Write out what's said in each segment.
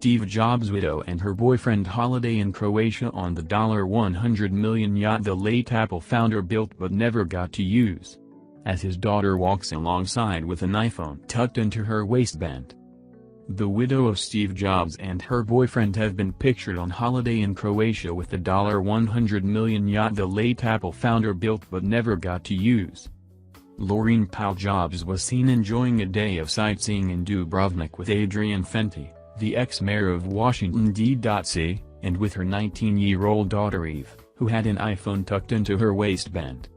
Steve Jobs' widow and her boyfriend holiday in Croatia on the $100 million yacht the late Apple founder built but never got to use, as his daughter walks alongside with an iPhone tucked into her waistband. The widow of Steve Jobs and her boyfriend have been pictured on holiday in Croatia with the $100 million yacht the late Apple founder built but never got to use. Laurene Powell Jobs was seen enjoying a day of sightseeing in Dubrovnik with Adrian Fenty, the ex-mayor of Washington D.C, and with her 19-year-old daughter Eve, who had an iPhone tucked into her waistband.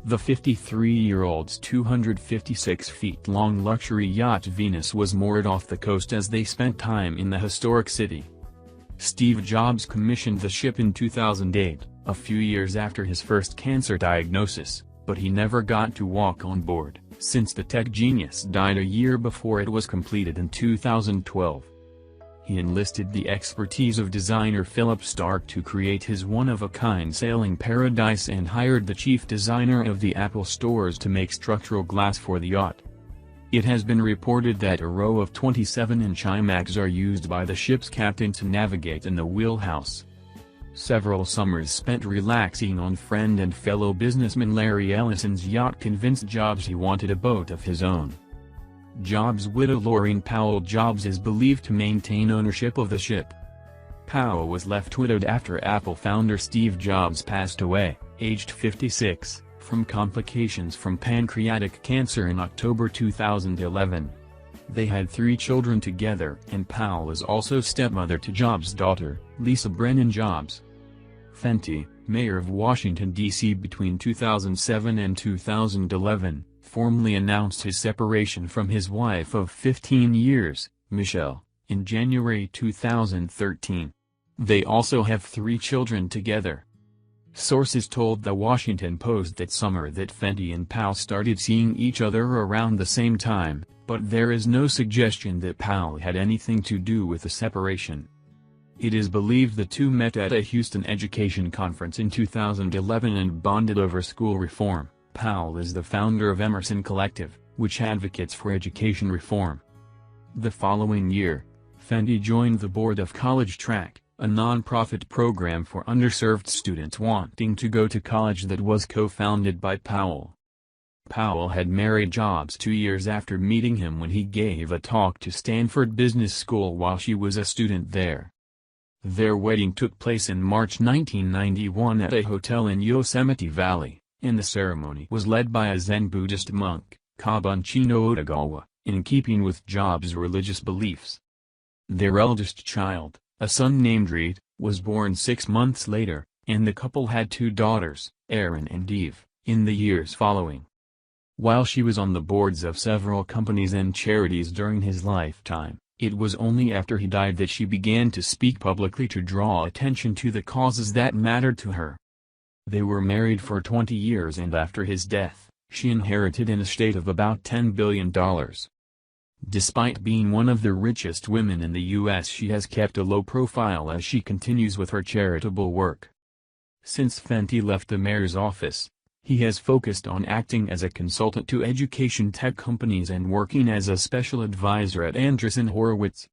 The 53-year-old's 256-feet-long luxury yacht Venus was moored off the coast as they spent time in the historic city. Steve Jobs commissioned the ship in 2008, a few years after his first cancer diagnosis, but he never got to walk on board, since the tech genius died a year before it was completed in 2012. He enlisted the expertise of designer Philip Stark to create his one-of-a-kind sailing paradise and hired the chief designer of the Apple stores to make structural glass for the yacht. It has been reported that a row of 27-inch iMacs are used by the ship's captain to navigate in the wheelhouse. Several summers spent relaxing on friend and fellow businessman Larry Ellison's yacht convinced Jobs he wanted a boat of his own. Jobs' widow Laurene Powell Jobs is believed to maintain ownership of the ship. Powell was left widowed after Apple founder Steve Jobs passed away, aged 56, from complications from pancreatic cancer in October 2011. They had 3 children together, and Powell is also stepmother to Jobs' daughter, Lisa Brennan Jobs. Fenty, mayor of Washington, D.C. between 2007 and 2011, formally announced his separation from his wife of 15 years, Michelle, in January 2013. They also have 3 children together. Sources told The Washington Post that summer that Fenty and Powell started seeing each other around the same time, but there is no suggestion that Powell had anything to do with the separation. It is believed the two met at a Houston education conference in 2011 and bonded over school reform. Powell is the founder of Emerson Collective, which advocates for education reform. The following year, Fenty joined the board of College Track, a non-profit program for underserved students wanting to go to college that was co-founded by Powell. Powell had married Jobs 2 years after meeting him when he gave a talk to Stanford Business School while she was a student there. Their wedding took place in March 1991 at a hotel in Yosemite Valley, and the ceremony was led by a Zen Buddhist monk, Kabunchino Otagawa, in keeping with Jobs' religious beliefs. Their eldest child, a son named Reed, was born 6 months later, and the couple had 2 daughters, Erin and Eve, in the years following. While she was on the boards of several companies and charities during his lifetime, it was only after he died that she began to speak publicly to draw attention to the causes that mattered to her. They were married for 20 years, and after his death, she inherited an estate of about $10 billion. Despite being one of the richest women in the U.S., she has kept a low profile as she continues with her charitable work. Since Fenty left the mayor's office, he has focused on acting as a consultant to education tech companies and working as a special advisor at Andreessen Horowitz.